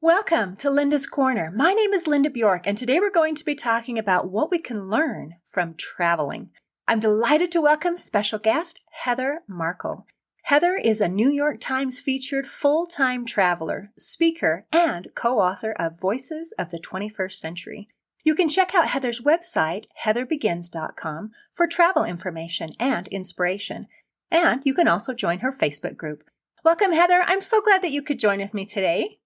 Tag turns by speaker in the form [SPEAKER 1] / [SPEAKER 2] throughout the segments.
[SPEAKER 1] Welcome to Linda's Corner. My name is Linda Bjork, and today we're going to be talking about what we can learn from traveling. I'm delighted to welcome special guest Heather Markel. Heather is a New York Times featured full-time traveler, speaker, and co-author of Voices of the 21st Century. You can check out Heather's website, heatherbegins.com, for travel information and inspiration. And you can also join her Facebook group. Welcome, Heather. I'm so glad that you could join with me today.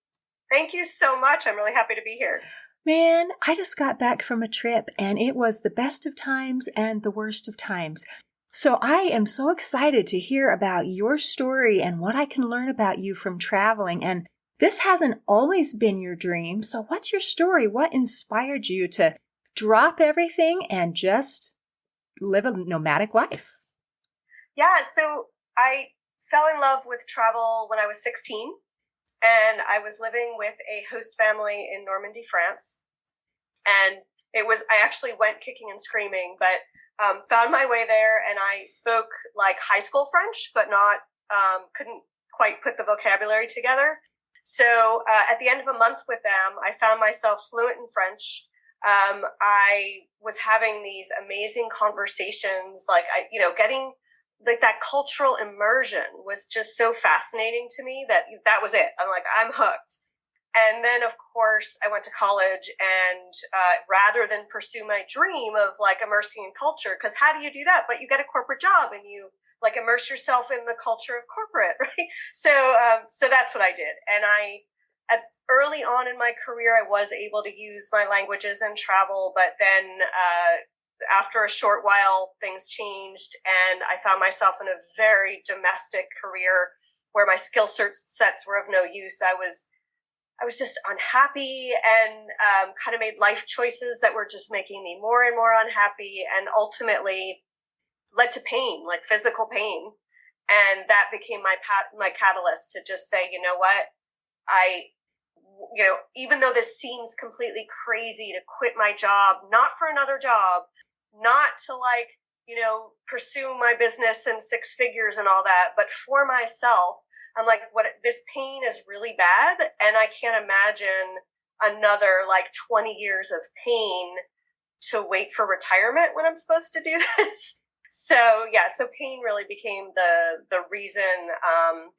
[SPEAKER 2] Thank you so much. I'm really happy to be here.
[SPEAKER 1] Man, I just got back from a trip and it was the best of times and the worst of times. So I am so excited to hear about your story and what I can learn about you from traveling. And this hasn't always been your dream. So what's your story? What inspired you to drop everything and just live a nomadic life?
[SPEAKER 2] Yeah, so I fell in love with travel when I was 16. And I was living with a host family in Normandy, France. And I actually went kicking and screaming, but found my way there, and I spoke like high school French, but couldn't quite put the vocabulary together. So at the end of a month with them, I found myself fluent in French. I was having these amazing conversations, getting like that cultural immersion was just so fascinating to me that was it. I'm like, I'm hooked. And then, of course, I went to college and rather than pursue my dream of like immersing in culture, because how do you do that? But you get a corporate job and you like immerse yourself in the culture of corporate, right? So that's what I did. And early on in my career, I was able to use my languages and travel, but then after a short while, things changed, and I found myself in a very domestic career where my skill sets were of no use. I was just unhappy and kind of made life choices that were just making me more and more unhappy, and ultimately led to pain, like physical pain. And that became my catalyst to just say, you know what, even though this seems completely crazy to quit my job, not for another job, not to pursue my business in six figures and all that, but for myself, I'm like, this pain is really bad. And I can't imagine another 20 years of pain to wait for retirement when I'm supposed to do this. So pain really became the reason,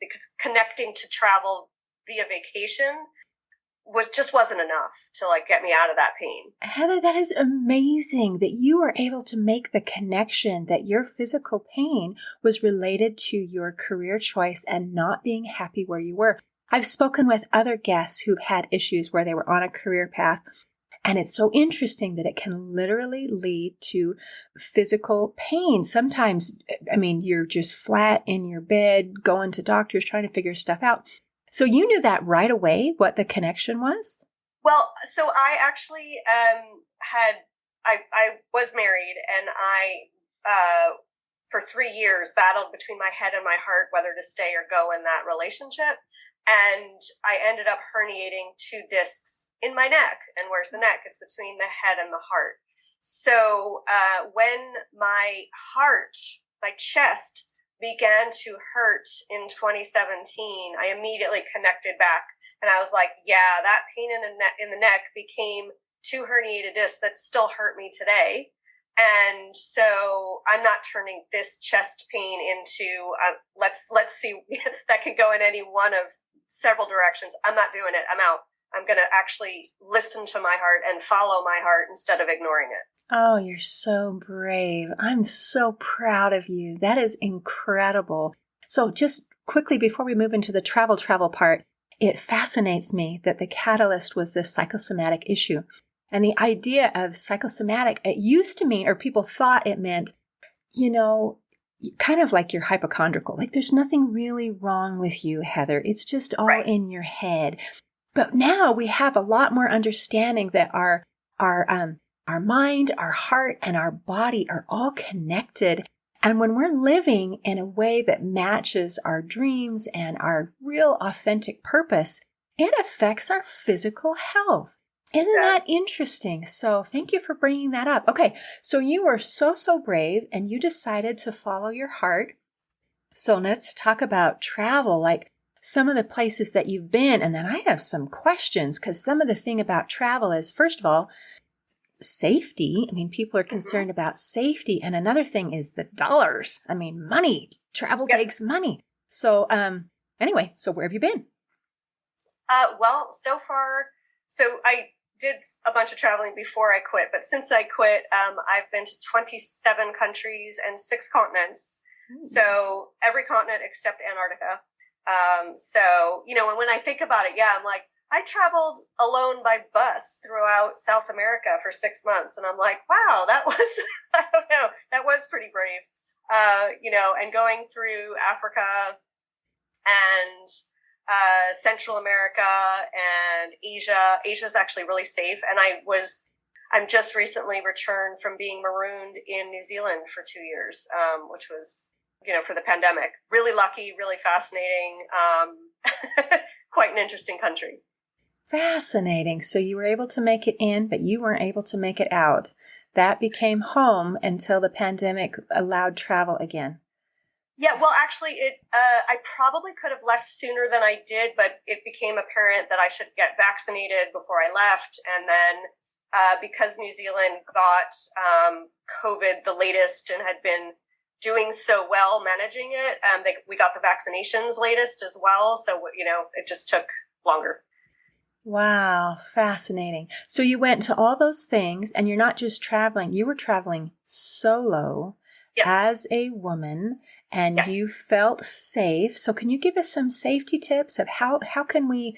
[SPEAKER 2] because connecting to travel via vacation wasn't enough to get me out of that pain.
[SPEAKER 1] Heather, that is amazing that you were able to make the connection that your physical pain was related to your career choice and not being happy where you were. I've spoken with other guests who've had issues where they were on a career path, and it's so interesting that it can literally lead to physical pain. Sometimes, you're just flat in your bed, going to doctors, trying to figure stuff out. So you knew that right away, what the connection was?
[SPEAKER 2] Well, so I actually I was married, and I, for 3 years, battled between my head and my heart whether to stay or go in that relationship. And I ended up herniating 2 discs in my neck. And where's the neck? It's between the head and the heart. So when my chest began to hurt in 2017, I immediately connected back, and I was like, yeah, that pain in the neck became 2 herniated discs that still hurt me today. And so I'm not turning this chest pain into let's see, that could go in any one of several directions. I'm not doing it. I'm out. I'm going to actually listen to my heart and follow my heart instead of ignoring it.
[SPEAKER 1] Oh, you're so brave. I'm so proud of you. That is incredible. So just quickly, before we move into the travel part, it fascinates me that the catalyst was this psychosomatic issue. And the idea of psychosomatic, it used to mean, or people thought it meant, kind of like you're hypochondriacal. Like there's nothing really wrong with you, Heather. It's just all
[SPEAKER 2] right
[SPEAKER 1] in your head. But now we have a lot more understanding that our mind, our heart, and our body are all connected. And when we're living in a way that matches our dreams and our real authentic purpose, it affects our physical health. Isn't that interesting? So thank you for bringing that up. Okay, so you were so brave and you decided to follow your heart. So let's talk about travel. some of the places that you've been. And then I have some questions, because some of the thing about travel is, first of all, safety. I mean, people are concerned about safety. And another thing is the dollars. I mean, money. Travel takes money. So anyway, so where have you been?
[SPEAKER 2] Well, so far, so I did a bunch of traveling before I quit, but since I quit, I've been to 27 countries and 6 continents. So every continent except Antarctica. So, when I think about it, I'm like, I traveled alone by bus throughout South America for 6 months. And I'm like, wow, that was, I don't know, that was pretty brave. And going through Africa and Central America and Asia. Asia's actually really safe. And I'm just recently returned from being marooned in New Zealand for 2 years, which was, for the pandemic. Really lucky, really fascinating, quite an interesting country.
[SPEAKER 1] Fascinating. So you were able to make it in, but you weren't able to make it out. That became home until the pandemic allowed travel again.
[SPEAKER 2] Yeah, well, actually, I probably could have left sooner than I did, but it became apparent that I should get vaccinated before I left. And then because New Zealand got COVID the latest and had been doing so well managing it, we got the vaccinations latest as well. So, it just took longer.
[SPEAKER 1] Wow, fascinating. So you went to all those things, and you're not just traveling, you were traveling solo as a woman, and you felt safe. So can you give us some safety tips of how can we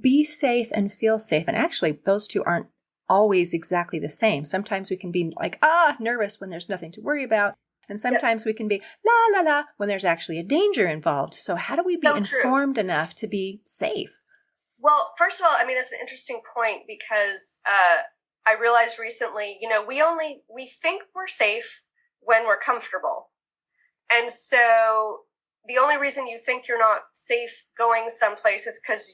[SPEAKER 1] be safe and feel safe? And actually, those two aren't always exactly the same. Sometimes we can be like, nervous when there's nothing to worry about. And sometimes we can be la, la, la when there's actually a danger involved. So how do we be informed enough to be safe?
[SPEAKER 2] Well, first of all, I mean, that's an interesting point because I realized recently, we think we're safe when we're comfortable. And so the only reason you think you're not safe going someplace is because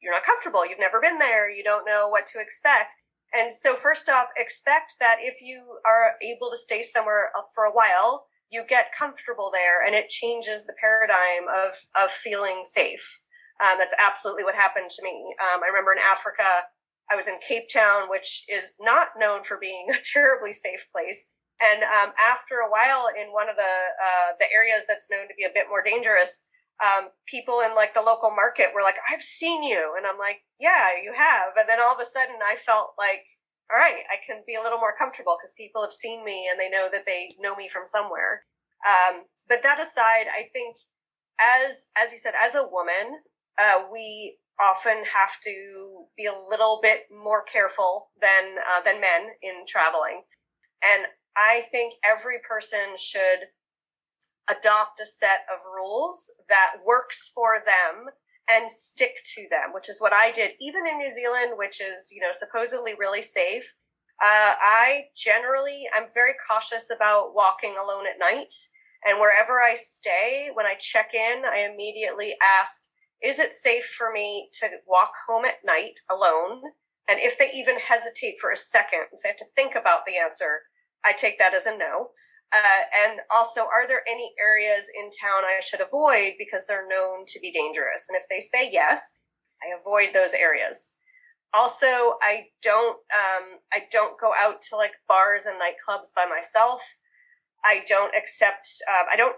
[SPEAKER 2] you're not comfortable. You've never been there. You don't know what to expect. And so first off, expect that if you are able to stay somewhere for a while, you get comfortable there and it changes the paradigm of feeling safe. That's absolutely what happened to me. I remember in Africa, I was in Cape Town, which is not known for being a terribly safe place. And after a while, in one of the areas that's known to be a bit more dangerous, people in like the local market were like, "I've seen you," and I'm like, "Yeah, you have." And then all of a sudden, I felt like, all right, I can be a little more comfortable because people have seen me and they know that they know me from somewhere. But that aside, I think as you said, as a woman, we often have to be a little bit more careful than men in traveling. And I think every person should adopt a set of rules that works for them and stick to them, which is what I did, even in New Zealand, which is, supposedly really safe. I'm very cautious about walking alone at night. And wherever I stay, when I check in, I immediately ask, is it safe for me to walk home at night alone? And if they even hesitate for a second, if they have to think about the answer, I take that as a no. And also, are there any areas in town I should avoid because they're known to be dangerous? And if they say yes, I avoid those areas. Also, I don't go out to like bars and nightclubs by myself. I don't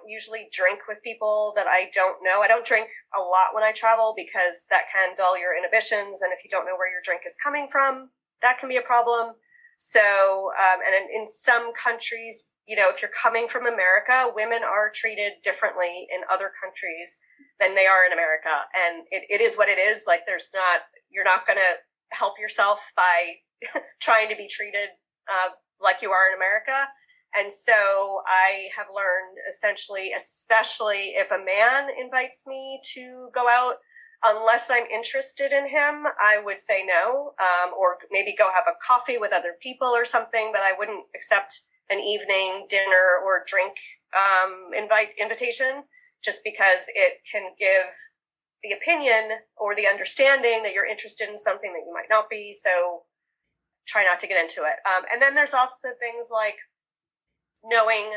[SPEAKER 2] usually drink with people that I don't know. I don't drink a lot when I travel because that can dull your inhibitions. And if you don't know where your drink is coming from, that can be a problem. So, and in some countries, if you're coming from America, women are treated differently in other countries than they are in America. And it is what it is. Like you're not going to help yourself by trying to be treated like you are in America. And so I have learned essentially, especially if a man invites me to go out, unless I'm interested in him, I would say no, or maybe go have a coffee with other people or something, but I wouldn't accept an evening dinner or drink invitation just because it can give the opinion or the understanding that you're interested in something that you might not be. So try not to get into it. And then there's also things like knowing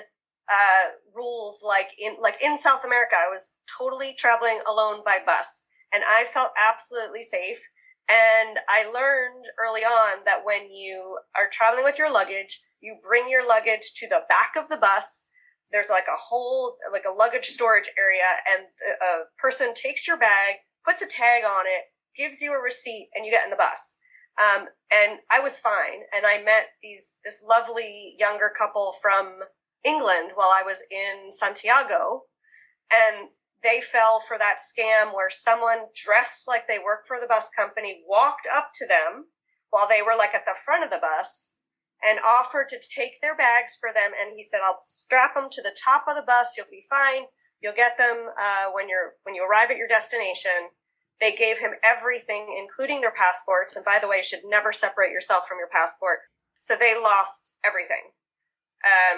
[SPEAKER 2] rules like in South America. I was totally traveling alone by bus, and I felt absolutely safe. And I learned early on that when you are traveling with your luggage, you bring your luggage to the back of the bus. There's like a luggage storage area, and a person takes your bag, puts a tag on it, gives you a receipt, and you get in the bus. And I was fine. And I met this lovely younger couple from England while I was in Santiago, and they fell for that scam where someone dressed like they worked for the bus company walked up to them while they were like at the front of the bus and offered to take their bags for them. And he said, I'll strap them to the top of the bus. You'll be fine. You'll get them when you arrive at your destination. They gave him everything, including their passports. And by the way, you should never separate yourself from your passport. So they lost everything.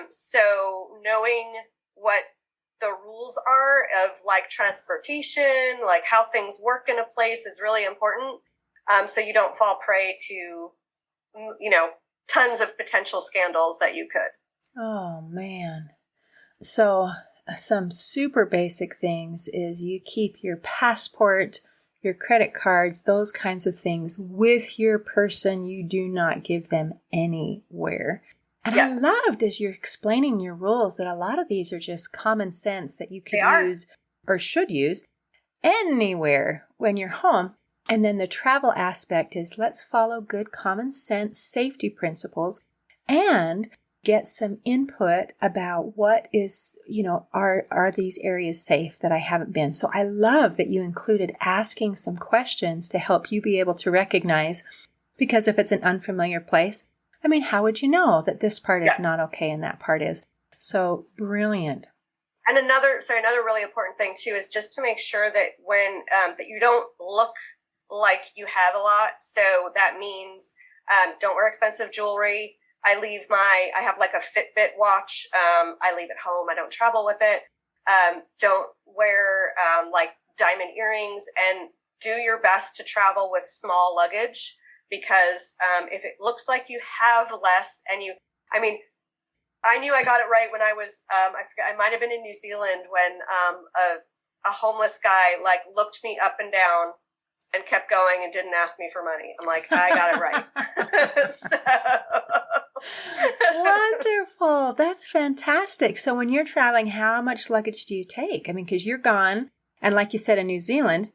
[SPEAKER 2] So knowing what the rules are of like transportation, like how things work in a place is really important. So you don't fall prey to, tons of potential scandals that you could.
[SPEAKER 1] Oh, man. So some super basic things is you keep your passport, your credit cards, those kinds of things with your person. You do not give them anywhere. And yeah. I loved as you're explaining your rules that a lot of these are just common sense that you could use or should use anywhere when you're home. And then the travel aspect is let's follow good common sense safety principles and get some input about what is, are these areas safe that I haven't been? So I love that you included asking some questions to help you be able to recognize, because if it's an unfamiliar place, how would you know that this part is not okay and that part is? So brilliant.
[SPEAKER 2] And another really important thing too is just to make sure that when that you don't look like you have a lot. So that means don't wear expensive jewelry. I have like a Fitbit watch. I leave it home. I don't travel with it. Don't wear like diamond earrings, and do your best to travel with small luggage, because if it looks like you have less and I knew I got it right when I was, I forget, I might've been in New Zealand when a homeless guy like looked me up and down and kept going and didn't ask me for money. I'm like, I got it right. So.
[SPEAKER 1] Wonderful. That's fantastic. So when you're traveling, how much luggage do you take? Because you're gone. And like you said, in New Zealand,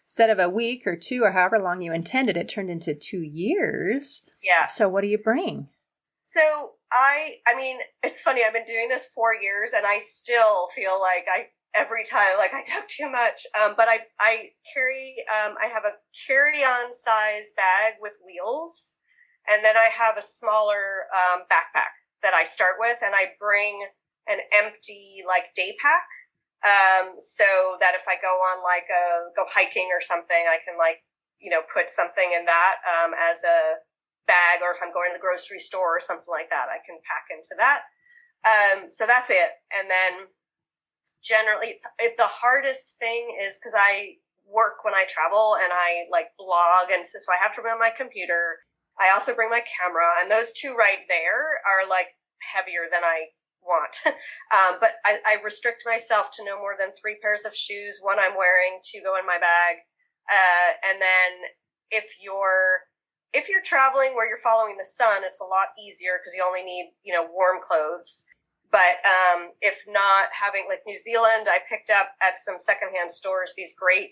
[SPEAKER 1] instead of a week or two or however long you intended, it turned into 2 years.
[SPEAKER 2] Yeah.
[SPEAKER 1] So what do you bring?
[SPEAKER 2] So it's funny. I've been doing this 4 years and I still feel like every time, like I took too much. But I carry, I have a carry-on size bag with wheels. And then I have a smaller backpack that I start with, and I bring an empty like day pack. So that if I go on go hiking or something, I can put something in that as a bag, or if I'm going to the grocery store or something like that, I can pack into that. So that's it. And then generally the hardest thing is because I work when I travel and I blog, and so I have to bring my computer. I also bring my camera, and those two right there are heavier than I want. But I restrict myself to no more than 3 pairs of shoes, one I'm wearing, 2 go in my bag. And then if you're traveling where you're following the sun, it's a lot easier because you only need, warm clothes. But if not, having New Zealand, I picked up at some secondhand stores these great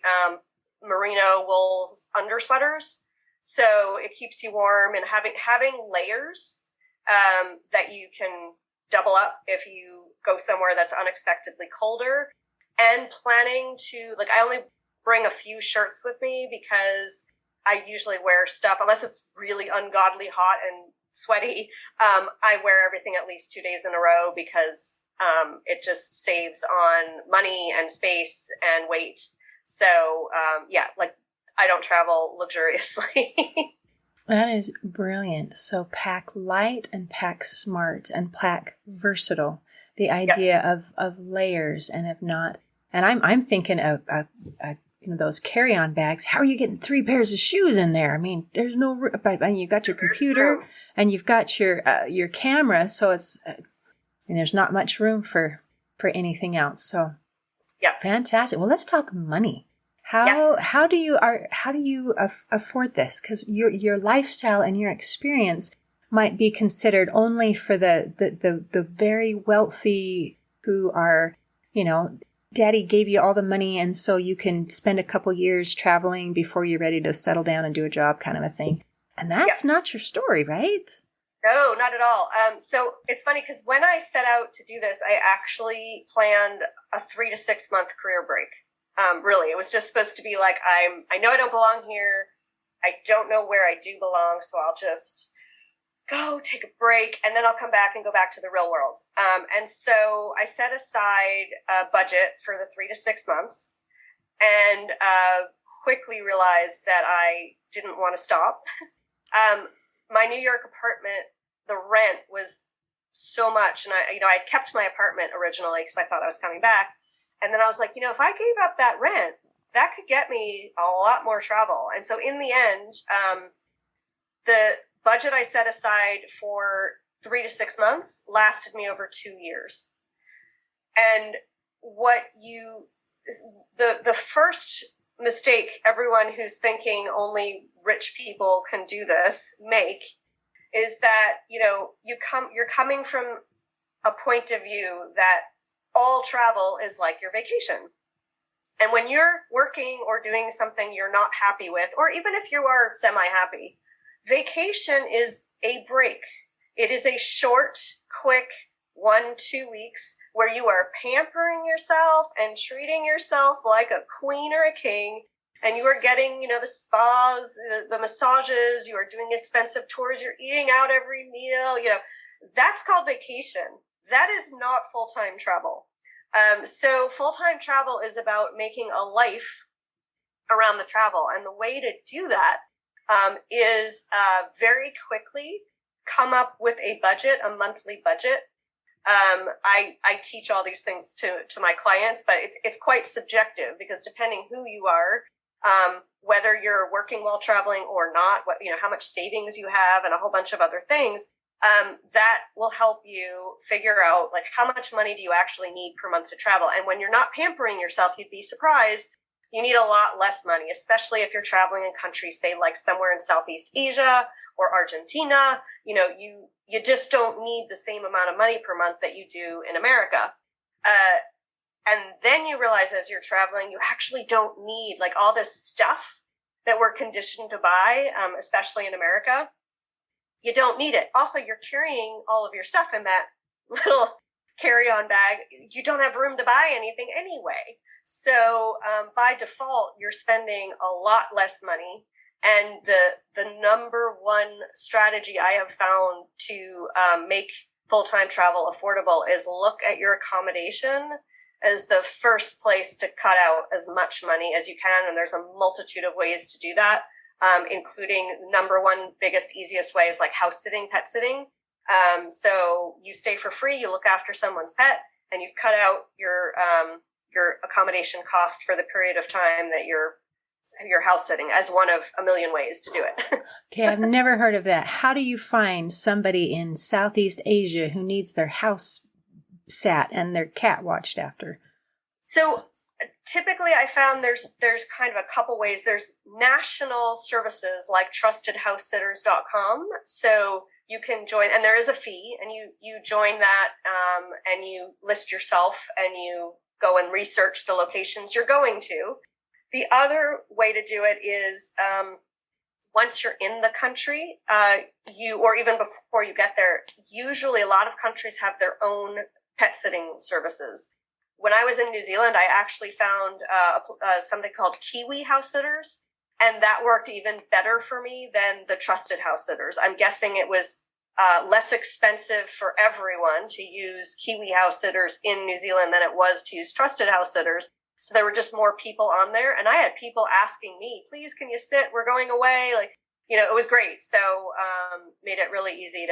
[SPEAKER 2] merino wool undersweaters. So it keeps you warm, and having layers that you can double up if you go somewhere that's unexpectedly colder, and planning to I only bring a few shirts with me because I usually wear stuff unless it's really ungodly hot and sweaty. I wear everything at least 2 days in a row because it just saves on money and space and weight. So I don't travel luxuriously.
[SPEAKER 1] That is brilliant. So pack light and pack smart and pack versatile. The idea of layers and of not. And I'm thinking of those carry-on bags. How are you getting 3 pairs of shoes in there? There's no. But you've got your computer and you've got your camera. So it's and there's not much room for anything else. So
[SPEAKER 2] Yeah.
[SPEAKER 1] fantastic. Well, let's talk money.
[SPEAKER 2] Yes.
[SPEAKER 1] How do you afford this? Because your lifestyle and your experience might be considered only for the very wealthy who are, daddy gave you all the money and so you can spend a couple years traveling before you're ready to settle down and do a job, kind of a thing. And that's not your story, right?
[SPEAKER 2] No, not at all. So it's funny because when I set out to do this, I actually planned a 3 to 6 month career break. Really, it was just supposed to be like, I know I don't belong here. I don't know where I do belong. So I'll just go take a break and then I'll come back and go back to the real world. And so I set aside a budget for the 3 to 6 months and quickly realized that I didn't want to stop. My New York apartment, the rent was so much. And I kept my apartment originally because I thought I was coming back. And then I was like, if I gave up that rent, that could get me a lot more travel. And so in the end, the budget I set aside for 3 to 6 months lasted me over 2 years. And the first mistake everyone who's thinking only rich people can do this make is that, you're coming from a point of view that all travel is like your vacation. And when you're working or doing something you're not happy with, or even if you are semi-happy, vacation is a break. It is a short, quick 1-2 weeks where you are pampering yourself and treating yourself like a queen or a king. And you are getting, the spas, the massages, you are doing expensive tours, you're eating out every meal, that's called vacation. That is not full-time travel. So full-time travel is about making a life around the travel. And the way to do that is very quickly come up with a budget, a monthly budget. I teach all these things to my clients, but it's quite subjective because depending who you are, whether you're working while traveling or not, how much savings you have and a whole bunch of other things, that will help you figure out like how much money do you actually need per month to travel. And when you're not pampering yourself, you'd be surprised. You need a lot less money, especially if you're traveling in countries, say like somewhere in Southeast Asia or Argentina. You just don't need the same amount of money per month that you do in America. And then you realize as you're traveling, you actually don't need like all this stuff that we're conditioned to buy, especially in America. You don't need it. Also, you're carrying all of your stuff in that little carry-on bag. You don't have room to buy anything anyway. So by default, you're spending a lot less money. And the number one strategy I have found to make full-time travel affordable is look at your accommodation as the first place to cut out as much money as you can. And there's a multitude of ways to do that, including number one, biggest, easiest way is like house sitting, pet sitting. So you stay for free, you look after someone's pet, and you've cut out your accommodation cost for the period of time that you're house sitting as one of a million ways to do it.
[SPEAKER 1] Okay, I've never heard of that. How do you find somebody in Southeast Asia who needs their house sat and their cat watched after?
[SPEAKER 2] So typically I found there's kind of a couple ways. There's national services like trustedhousesitters.com. So you can join, and there is a fee, and you join that, and you list yourself and you go and research the locations you're going to. The other way to do it is once you're in the country, or even before you get there, usually a lot of countries have their own pet sitting services. When I was in New Zealand, I actually found something called Kiwi House Sitters, and that worked even better for me than the Trusted House Sitters. I'm guessing it was less expensive for everyone to use Kiwi House Sitters in New Zealand than it was to use Trusted House Sitters. So there were just more people on there, and I had people asking me, please, can you sit? We're going away. It was great. So made it really easy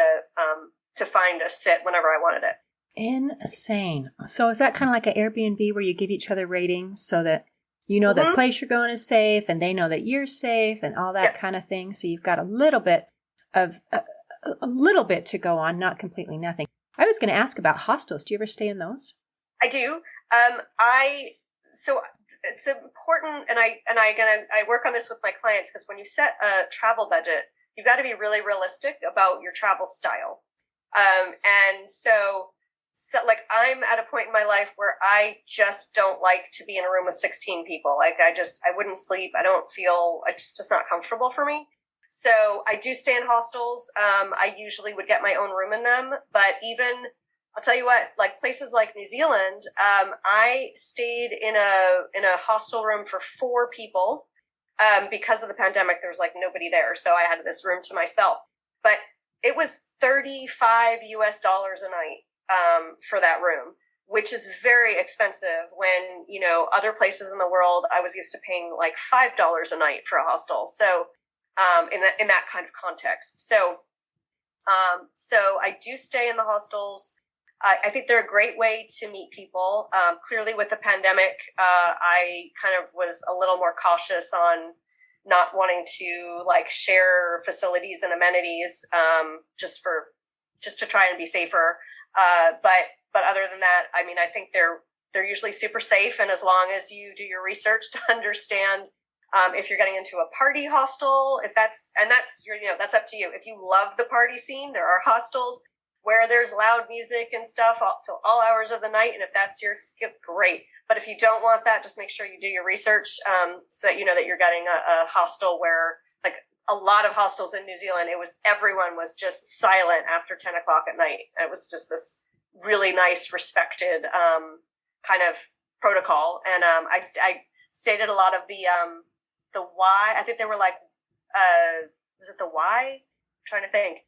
[SPEAKER 2] to find a sit whenever I wanted it.
[SPEAKER 1] Insane. So is that kind of like an Airbnb where you give each other ratings so that the place you're going is safe and they know that you're safe and all that kind of thing? So you've got a little bit to go on, not completely nothing. I was going to ask about hostels. Do you ever stay in those?
[SPEAKER 2] I do. So it's important, and I work on this with my clients, because when you set a travel budget, you've got to be really realistic about your travel style. And so like I'm at a point in my life where I just don't like to be in a room with 16 people. Like I wouldn't sleep. It's just not comfortable for me. So I do stay in hostels. I usually would get my own room in them, but even I'll tell you what, like places like New Zealand, I stayed in a hostel room for 4 people. Because of the pandemic, there was like nobody there. So I had this room to myself, but it was $35 US a night, for that room, which is very expensive when, other places in the world, I was used to paying like $5 a night for a hostel. So, in that kind of context. So I do stay in the hostels. I think they're a great way to meet people. Clearly with the pandemic, I kind of was a little more cautious on not wanting to like share facilities and amenities, just to try and be safer. But other than that, I mean, I think they're usually super safe. And as long as you do your research to understand, if you're getting into a party hostel, that's up to you. If you love the party scene, there are hostels where there's loud music and stuff till all hours of the night. And if that's your skip, great. But if you don't want that, just make sure you do your research, so that you know that you're getting a hostel where, like a lot of hostels in New Zealand, everyone was just silent after 10 o'clock at night. It was just this really nice, respected, kind of protocol. And, I stayed at a lot of the Y, I think they were like, was it the Y? I'm trying to think.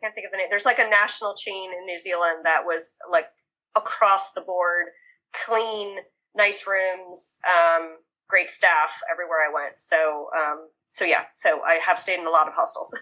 [SPEAKER 2] Can't think of the name. There's like a national chain in New Zealand that was like across the board, clean, nice rooms, great staff everywhere I went. So I have stayed in a lot of hostels.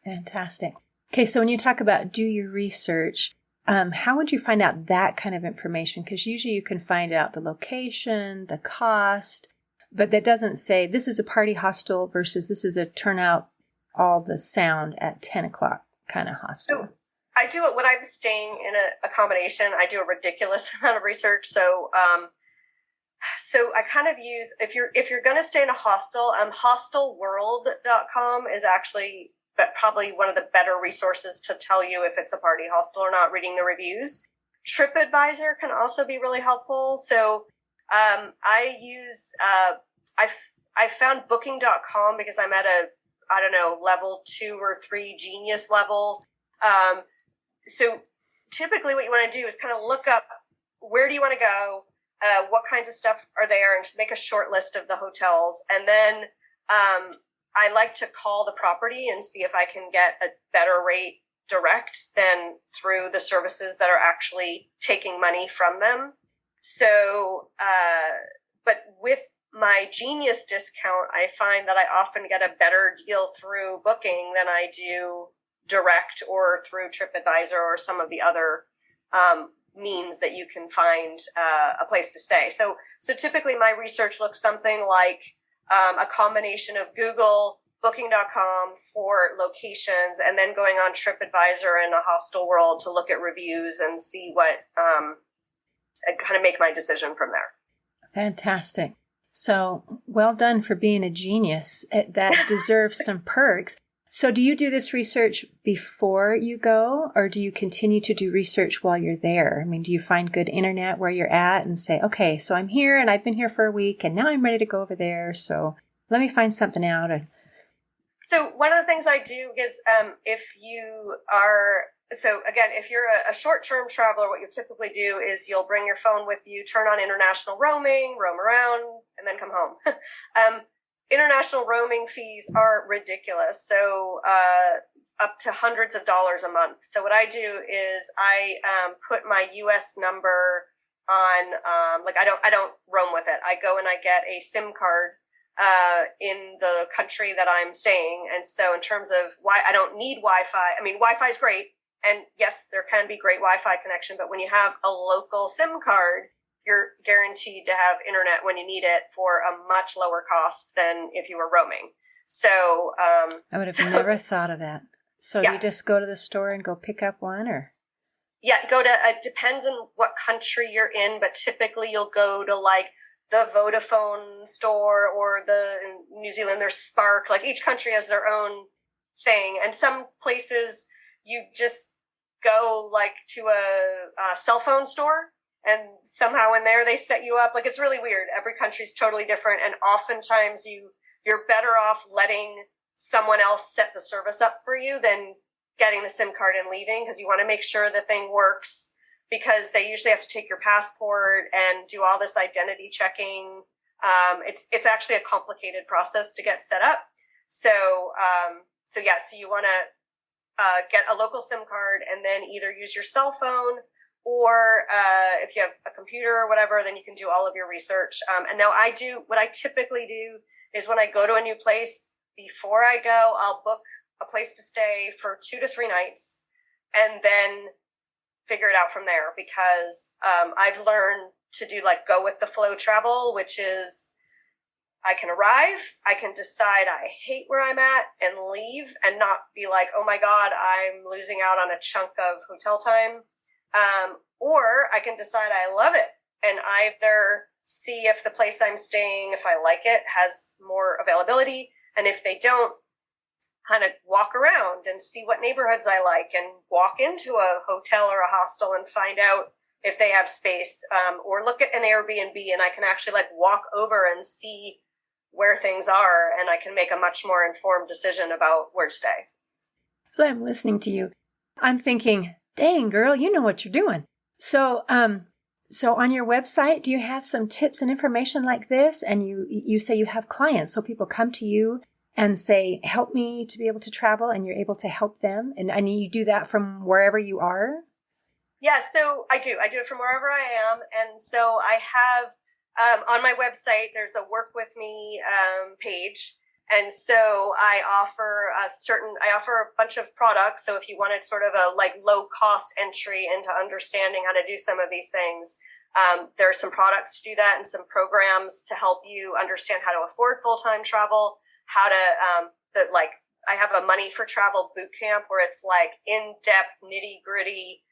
[SPEAKER 1] Fantastic. Okay, so when you talk about do your research, how would you find out that kind of information? Because usually you can find out the location, the cost, but that doesn't say this is a party hostel versus this is a turn out all the sound at 10 o'clock kind of hostel.
[SPEAKER 2] So I do it when I'm staying in an accommodation. I do a ridiculous amount of research. So I kind of use, if you're going to stay in a hostel, hostelworld.com is actually probably one of the better resources to tell you if it's a party hostel or not, reading the reviews. TripAdvisor can also be really helpful. So I found booking.com because I'm at level 2 or 3 genius level. So typically what you want to do is kind of look up, where do you want to go? What kinds of stuff are there, and make a short list of the hotels. And then, I like to call the property and see if I can get a better rate direct than through the services that are actually taking money from them. So, but with my Genius discount, I find that I often get a better deal through Booking than I do direct or through TripAdvisor or some of the other means that you can find a place to stay. So typically my research looks something like a combination of Google, Booking.com for locations, and then going on TripAdvisor and a Hostel World to look at reviews and see what, and kind of make my decision from there.
[SPEAKER 1] Fantastic. So well done for being a genius. That deserves some perks. So do you do this research before you go, or do you continue to do research while you're there? I mean, do you find good internet where you're at and say, okay, so I'm here and I've been here for a week and now I'm ready to go over there. So let me find something out.
[SPEAKER 2] So one of the things I do is if you're a short-term traveler, what you typically do is you'll bring your phone with you, turn on international roaming, roam around, and then come home. International roaming fees are ridiculous. So up to hundreds of dollars a month. So what I do is I put my US number on, I don't roam with it. I go and I get a SIM card in the country that I'm staying. And so in terms of why I don't need Wi-Fi, I mean, Wi-Fi is great. And yes, there can be great Wi-Fi connection, but when you have a local SIM card, you're guaranteed to have internet when you need it for a much lower cost than if you were roaming. So
[SPEAKER 1] I would have never thought of that. So do you just go to the store and go pick up one, or?
[SPEAKER 2] Yeah, it depends on what country you're in, but typically you'll go to like the Vodafone store, or in New Zealand there's Spark. Like each country has their own thing. And some places you just go like to a cell phone store, and somehow in there they set you up. Like it's really weird. Every country's totally different. And oftentimes you're better off letting someone else set the service up for you than getting the SIM card and leaving, because you want to make sure the thing works, because they usually have to take your passport and do all this identity checking. It's actually a complicated process to get set up. So you want to get a local SIM card and then either use your cell phone, or if you have a computer or whatever, then you can do all of your research. And now what I typically do is when I go to a new place, before I go, I'll book a place to stay for 2 to 3 nights and then figure it out from there, because I've learned to do like go with the flow travel, which is I can arrive, I can decide I hate where I'm at and leave, and not be like, oh my God, I'm losing out on a chunk of hotel time. Or I can decide I love it and either see if the place I'm staying, if I like it, has more availability. And if they don't, kind of walk around and see what neighborhoods I like, and walk into a hotel or a hostel and find out if they have space, or look at an Airbnb and I can actually like walk over and see where things are, and I can make a much more informed decision about where to stay.
[SPEAKER 1] So I'm listening to you. I'm thinking, dang, girl, you know what you're doing. So on your website, do you have some tips and information like this? And you say you have clients, so people come to you and say, help me to be able to travel, and you're able to help them. And you do that from wherever you are?
[SPEAKER 2] Yeah, so I do it from wherever I am. And so I have, on my website, there's a work with me page. And so I offer a bunch of products. So if you wanted sort of a like low cost entry into understanding how to do some of these things, there are some products to do that, and some programs to help you understand how to afford full-time travel, how to, I have a money for travel boot camp where it's like in-depth, nitty-gritty,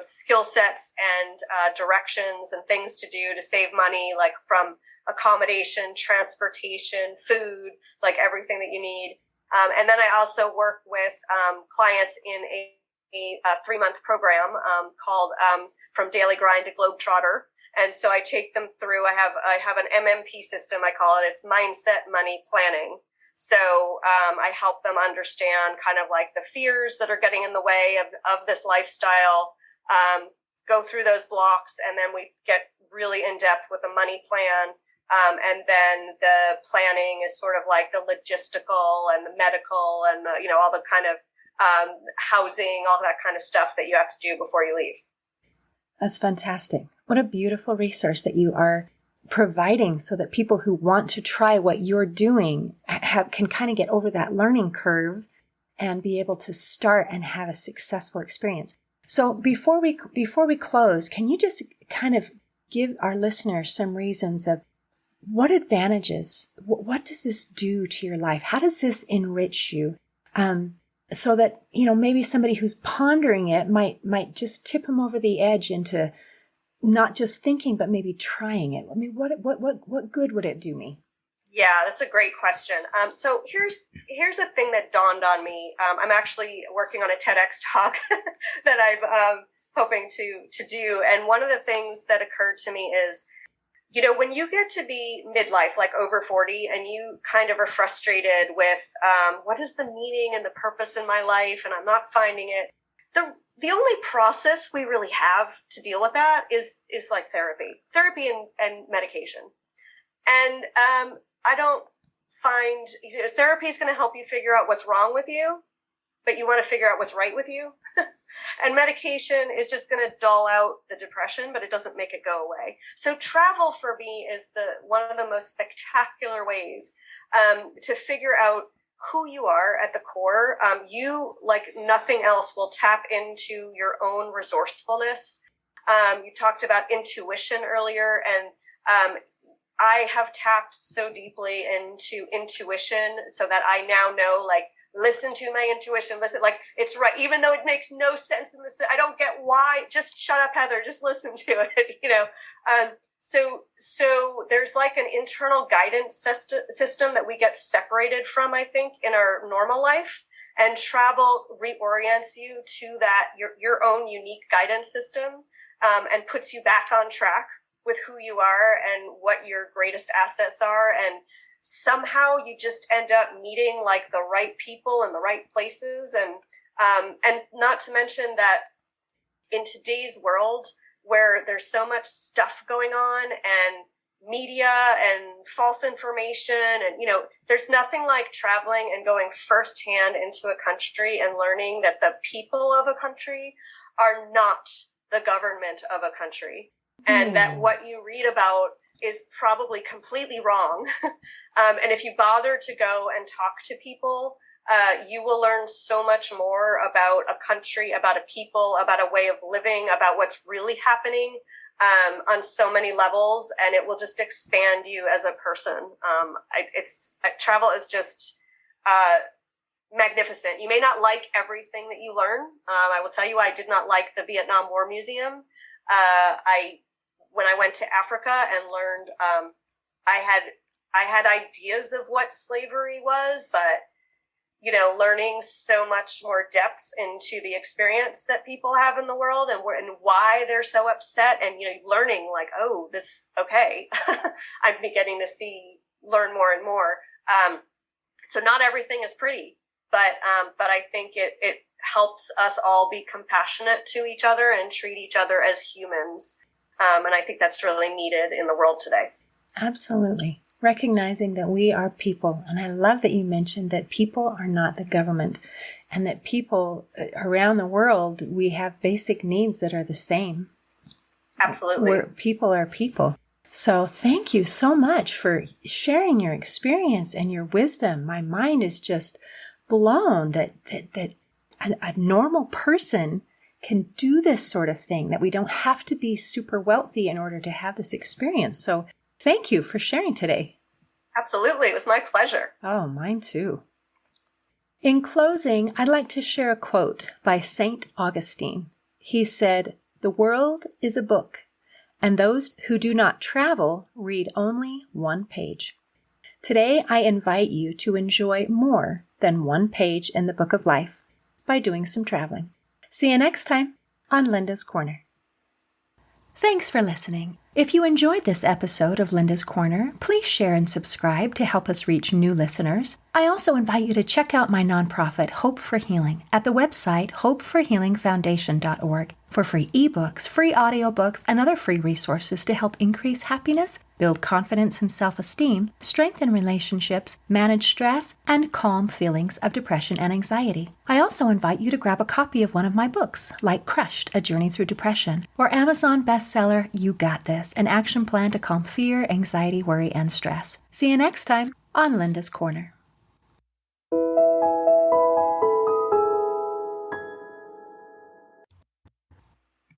[SPEAKER 2] skill sets and directions and things to do to save money, like from accommodation, transportation, food, like everything that you need. And then I also work with clients in a 3-month program called From Daily Grind to Globetrotter. And so I take them through, I have an MMP system, I call it. It's mindset, money, planning. So I help them understand kind of like the fears that are getting in the way of this lifestyle, go through those blocks, and then we get really in depth with a money plan. And then the planning is sort of like the logistical and the medical and all the kind of housing, all that kind of stuff that you have to do before you leave.
[SPEAKER 1] That's fantastic. What a beautiful resource that you are providing, so that people who want to try what you're doing can kind of get over that learning curve and be able to start and have a successful experience. So before we close, can you just kind of give our listeners some reasons of what advantages, what does this do to your life? How does this enrich you? So that, maybe somebody who's pondering it might just tip them over the edge into not just thinking, but maybe trying it. I mean, what good would it do me?
[SPEAKER 2] Yeah, that's a great question. So here's a thing that dawned on me. I'm actually working on a TEDx talk that I'm hoping to do. And one of the things that occurred to me is, when you get to be midlife, like over 40, and you kind of are frustrated with what is the meaning and the purpose in my life, and I'm not finding it. The only process we really have to deal with that is like therapy and medication. And I don't find therapy is going to help you figure out what's wrong with you, but you want to figure out what's right with you. And medication is just going to dull out the depression, but it doesn't make it go away. So travel for me is one of the most spectacular ways to figure out who you are at the core. You, like nothing else, will tap into your own resourcefulness. You talked about intuition earlier, and I have tapped so deeply into intuition so that I now know, like, listen to my intuition, listen, like it's right, even though it makes no sense in this, I don't get why, just shut up, Heather, just listen to it, So there's like an internal guidance system that we get separated from, I think, in our normal life, and travel reorients you to that, your own unique guidance system, and puts you back on track with who you are and what your greatest assets are. And somehow you just end up meeting like the right people in the right places. And not to mention that in today's world where there's so much stuff going on and media and false information, and, there's nothing like traveling and going firsthand into a country and learning that the people of a country are not the government of a country. And that what you read about is probably completely wrong. And if you bother to go and talk to people, you will learn so much more about a country, about a people, about a way of living, about what's really happening on so many levels, and it will just expand you as a person. Travel is just magnificent. You may not like everything that you learn. I will tell you, I did not like the Vietnam War Museum. When I went to Africa and learned, I had ideas of what slavery was, but learning so much more depth into the experience that people have in the world and why they're so upset, and learning like, oh, this, okay, I'm beginning to learn more and more. So not everything is pretty, but I think it helps us all be compassionate to each other and treat each other as humans. And I think that's really needed in the world today.
[SPEAKER 1] Absolutely. Recognizing that we are people. And I love that you mentioned that people are not the government, and that people around the world, we have basic needs that are the same.
[SPEAKER 2] Absolutely.
[SPEAKER 1] People are people. So thank you so much for sharing your experience and your wisdom. My mind is just blown that a normal person can do this sort of thing, that we don't have to be super wealthy in order to have this experience. So thank you for sharing today.
[SPEAKER 2] Absolutely. It was my pleasure.
[SPEAKER 1] Oh, mine too. In closing, I'd like to share a quote by St. Augustine. He said, "The world is a book, and those who do not travel read only one page." Today, I invite you to enjoy more than one page in the book of life by doing some traveling. See you next time on Linda's Corner. Thanks for listening. If you enjoyed this episode of Linda's Corner, please share and subscribe to help us reach new listeners. I also invite you to check out my nonprofit, Hope for Healing, at the website hopeforhealingfoundation.org for free ebooks, free audiobooks, and other free resources to help increase happiness, build confidence and self-esteem, strengthen relationships, manage stress, and calm feelings of depression and anxiety. I also invite you to grab a copy of one of my books, like Crushed, A Journey Through Depression, or Amazon bestseller, You Got This, an action plan to calm fear, anxiety, worry, and stress. See you next time on Linda's Corner.